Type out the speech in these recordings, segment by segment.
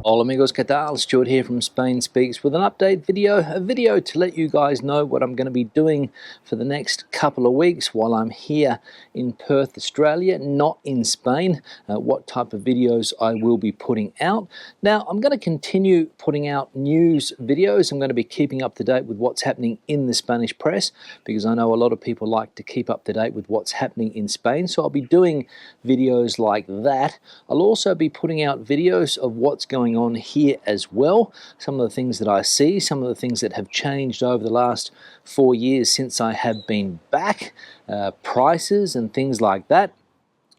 Hola amigos, ¿qué tal? Stuart here from Spain Speaks with an update video, a video to let you guys know what I'm going to be doing for the next couple of weeks while I'm here in Perth, Australia, not in Spain, what type of videos I will be putting out. Now, I'm going to continue putting out news videos. I'm going to be keeping up to date with what's happening in the Spanish press because I know a lot of people like to keep up to date with what's happening in Spain, so I'll be doing videos like that. I'll also be putting out videos of what's going on here as well, some of the things that I see, some of the things that have changed over the last 4 years since I have been back, prices and things like that.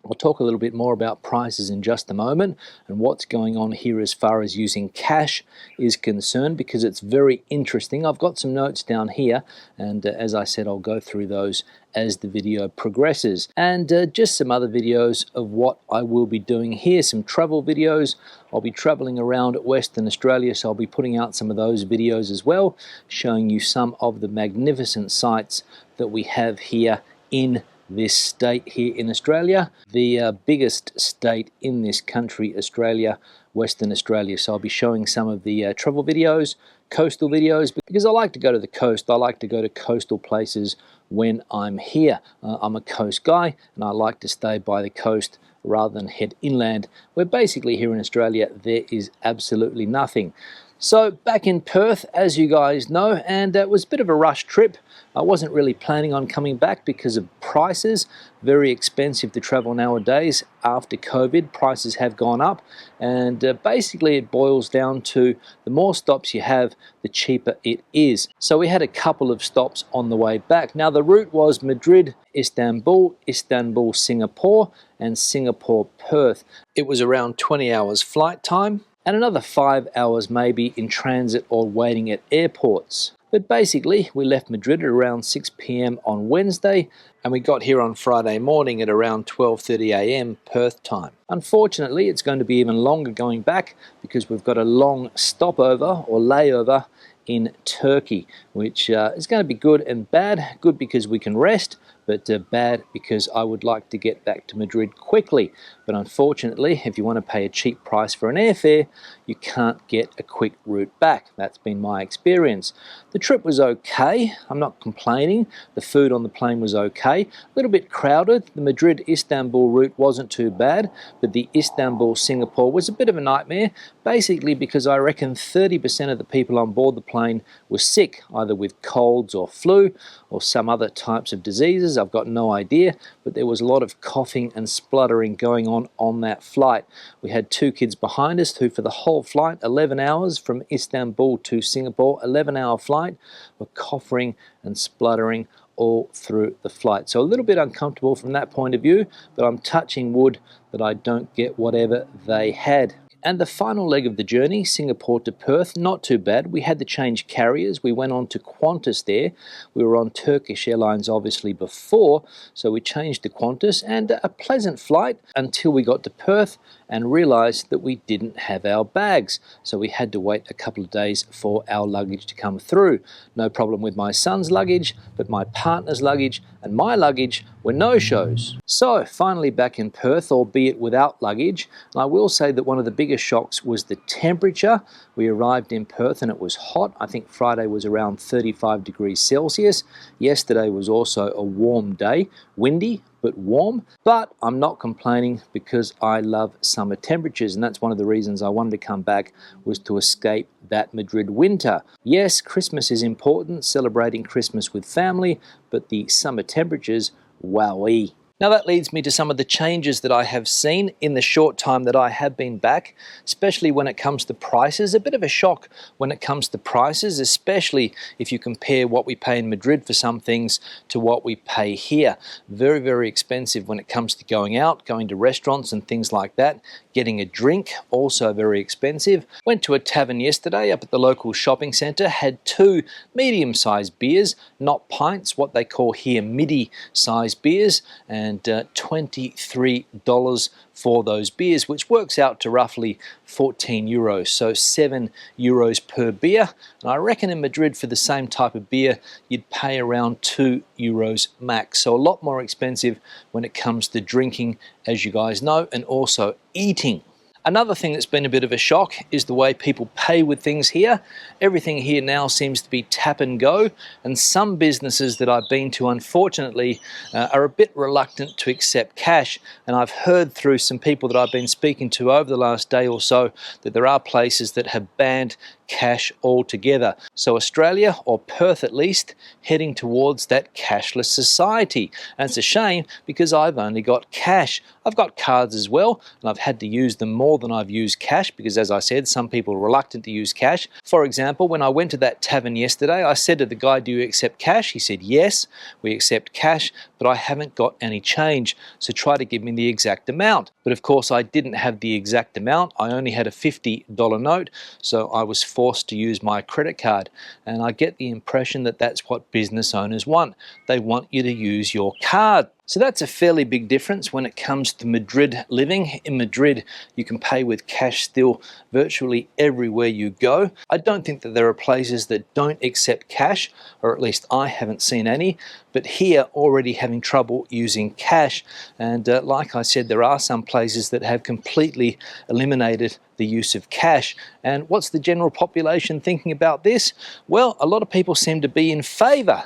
I'll talk a little bit more about prices in just a moment and what's going on here as far as using cash is concerned, because it's very interesting. I've got some notes down here, and as I said, I'll go through those as the video progresses, and just some other videos of what I will be doing here, some travel videos. I'll be traveling around Western Australia, so I'll be putting out some of those videos as well, showing you some of the magnificent sights that we have here in this state here in Australia, the biggest state in this country, Australia, Western Australia. So I'll be showing some of the travel videos, coastal videos, because I like to go to the coast. I like to go to coastal places when I'm here. I'm a coast guy and I like to stay by the coast rather than head inland, where basically here in Australia there is absolutely nothing. So back in Perth, as you guys know, and it was a bit of a rush trip. I wasn't really planning on coming back because of prices. Very expensive to travel nowadays. After COVID, prices have gone up, and basically it boils down to the more stops you have, the cheaper it is. So we had a couple of stops on the way back. Now the route was Madrid, Istanbul, Istanbul, Singapore, and Singapore, Perth. It was around 20 hours flight time, and another 5 hours maybe in transit or waiting at airports. But basically, we left Madrid at around 6 p.m. on Wednesday, and we got here on Friday morning at around 12:30 a.m. Perth time. Unfortunately, it's going to be even longer going back because we've got a long stopover or layover in Turkey, which is going to be good and bad. Good because we can rest, but bad because I would like to get back to Madrid quickly. But unfortunately, if you want to pay a cheap price for an airfare, you can't get a quick route back. That's been my experience. The trip was okay. I'm not complaining. The food on the plane was okay. A little bit crowded. The Madrid-Istanbul route wasn't too bad, but the Istanbul-Singapore was a bit of a nightmare, basically because I reckon 30% of the people on board the plane were sick, either with colds or flu or some other types of diseases. I've got no idea, but there was a lot of coughing and spluttering going on that flight. We had 2 kids behind us who for the whole flight, 11 hours from Istanbul to Singapore, 11-hour flight, were coughing and spluttering all through the flight. So a little bit uncomfortable from that point of view, but I'm touching wood that I don't get whatever they had. And the final leg of the journey, Singapore to Perth, not too bad. We had to change carriers. We went on to Qantas there. We were on Turkish Airlines obviously before, so we changed to Qantas, and a pleasant flight until we got to Perth and realized that we didn't have our bags. So we had to wait a couple of days for our luggage to come through. No problem with my son's luggage, but my partner's luggage and my luggage were no-shows. So finally back in Perth, albeit without luggage. And I will say that one of the biggest shocks was the temperature. We arrived in Perth and it was hot. I think Friday was around 35 degrees Celsius. Yesterday was also a warm day, windy, but warm. But I'm not complaining because I love summer temperatures, and that's one of the reasons I wanted to come back, was to escape that Madrid winter. Yes, Christmas is important, celebrating Christmas with family, but the summer temperatures, wowee. Now that leads me to some of the changes that I have seen in the short time that I have been back, especially when it comes to prices. A bit of a shock when it comes to prices, especially if you compare what we pay in Madrid for some things to what we pay here. Very, very expensive when it comes to going out, going to restaurants and things like that. Getting a drink, also very expensive. Went to a tavern yesterday up at the local shopping centre, had 2 medium-sized beers, not pints, what they call here midi-sized beers, and $23 for those beers, which works out to roughly 14 euros, so 7 euros per beer. And I reckon in Madrid for the same type of beer, you'd pay around 2 euros max. So a lot more expensive when it comes to drinking, as you guys know, and also eating. Another thing that's been a bit of a shock is the way people pay with things here. Everything here now seems to be tap and go, and some businesses that I've been to, unfortunately, are a bit reluctant to accept cash. And I've heard through some people that I've been speaking to over the last day or so that there are places that have banned cash altogether. So Australia, or Perth at least, heading towards that cashless society. And it's a shame because I've only got cash. I've got cards as well, and I've had to use them more than I've used cash because, as I said, some people are reluctant to use cash. For example, when I went to that tavern yesterday, I said to the guy, "Do you accept cash?" He said, "Yes, we accept cash, but I haven't got any change, so try to give me the exact amount." But of course, I didn't have the exact amount. I only had a $50 note, so I was forced to use my credit card. And I get the impression that that's what business owners want. They want you to use your card. So that's a fairly big difference when it comes to Madrid living. In Madrid, you can pay with cash still virtually everywhere you go. I don't think that there are places that don't accept cash, or at least I haven't seen any, but here already having trouble using cash. And like I said, there are some places that have completely eliminated the use of cash. And what's the general population thinking about this? Well, a lot of people seem to be in favour.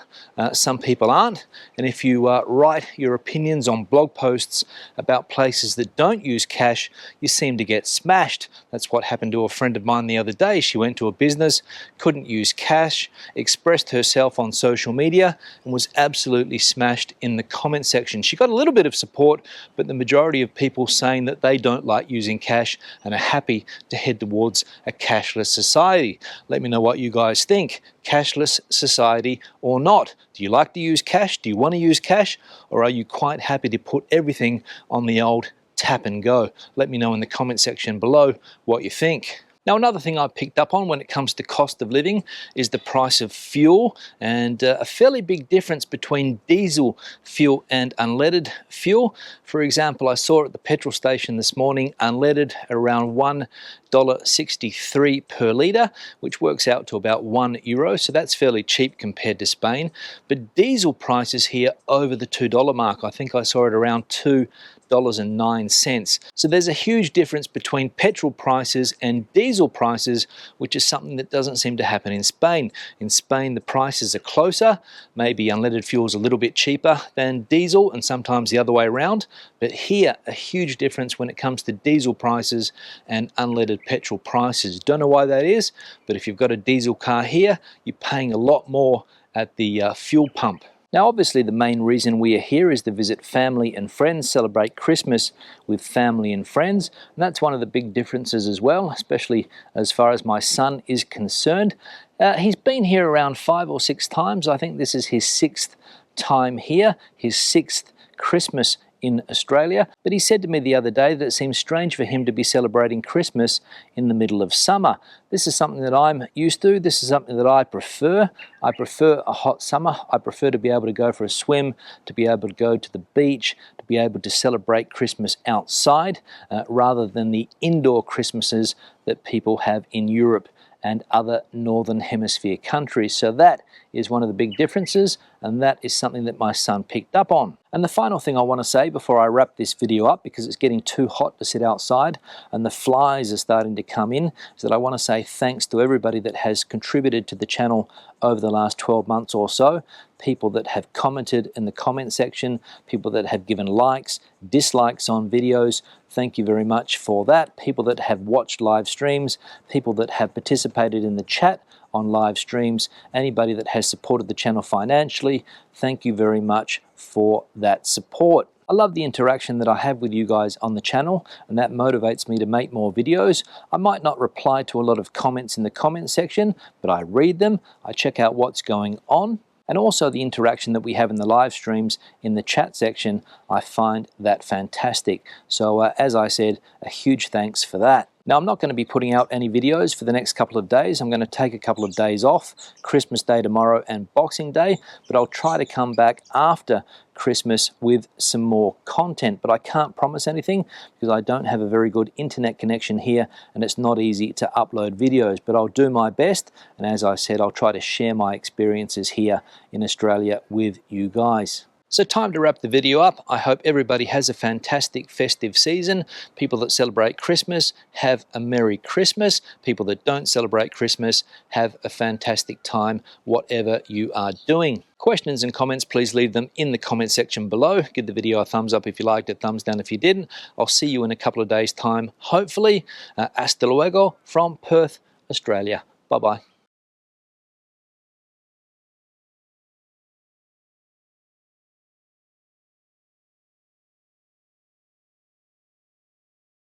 Some people aren't. And if you write your opinions on blog posts about places that don't use cash, you seem to get smashed. That's what happened to a friend of mine the other day. She went to a business, couldn't use cash, expressed herself on social media, and was absolutely smashed in the comment section. She got a little bit of support, but the majority of people saying that they don't like using cash and are happy to head towards a cashless society. Let me know what you guys think. Cashless society or not? Do you like to use cash? Do you want to use cash? Or are you quite happy to put everything on the old tap and go? Let me know in the comment section below what you think. Now, another thing I picked up on when it comes to cost of living is the price of fuel, and a fairly big difference between diesel fuel and unleaded fuel. For example, I saw at the petrol station this morning unleaded around $1.63 per litre, which works out to about €1, so that's fairly cheap compared to Spain. But diesel prices here over the $2 mark. I think I saw it around $2.09. So there's a huge difference between petrol prices and diesel prices, which is something that doesn't seem to happen in Spain. In Spain, the prices are closer. Maybe unleaded fuel is a little bit cheaper than diesel, and sometimes the other way around. But here, a huge difference when it comes to diesel prices and unleaded petrol prices. Don't know why that is, but if you've got a diesel car here, you're paying a lot more at the fuel pump. Now, obviously, the main reason we are here is to visit family and friends, celebrate Christmas with family and friends. And that's one of the big differences as well, especially as far as my son is concerned. He's been here around 5 or 6 times. I think this is his 6th time here, his 6th Christmas in Australia. But he said to me the other day that it seems strange for him to be celebrating Christmas in the middle of summer. This is something that I'm used to. This is something that I prefer. I prefer a hot summer. I prefer to be able to go for a swim, to be able to go to the beach, to be able to celebrate Christmas outside, rather than the indoor Christmases that people have in Europe and other Northern Hemisphere countries. So that is one of the big differences, and that is something that my son picked up on. And the final thing I want to say before I wrap this video up, because it's getting too hot to sit outside and the flies are starting to come in, is that I want to say thanks to everybody that has contributed to the channel over the last 12 months or so. People that have commented in the comment section, people that have given likes, dislikes on videos. Thank you very much for that. People that have watched live streams, people that have participated in the chat on live streams, anybody that has supported the channel financially, thank you very much for that support. I love the interaction that I have with you guys on the channel, and that motivates me to make more videos. I might not reply to a lot of comments in the comment section, but I read them, I check out what's going on, and also the interaction that we have in the live streams in the chat section. I find that fantastic. So as I said, a huge thanks for that. Now, I'm not going to be putting out any videos for the next couple of days. I'm going to take a couple of days off, Christmas Day tomorrow and Boxing Day, but I'll try to come back after Christmas with some more content. But I can't promise anything because I don't have a very good internet connection here and it's not easy to upload videos, but I'll do my best. And as I said, I'll try to share my experiences here in Australia with you guys. So time to wrap the video up. I hope everybody has a fantastic festive season. People that celebrate Christmas, have a Merry Christmas. People that don't celebrate Christmas, have a fantastic time, whatever you are doing. Questions and comments, please leave them in the comment section below. Give the video a thumbs up if you liked it, thumbs down if you didn't. I'll see you in a couple of days' time, hopefully. Hasta luego from Perth, Australia. Bye-bye.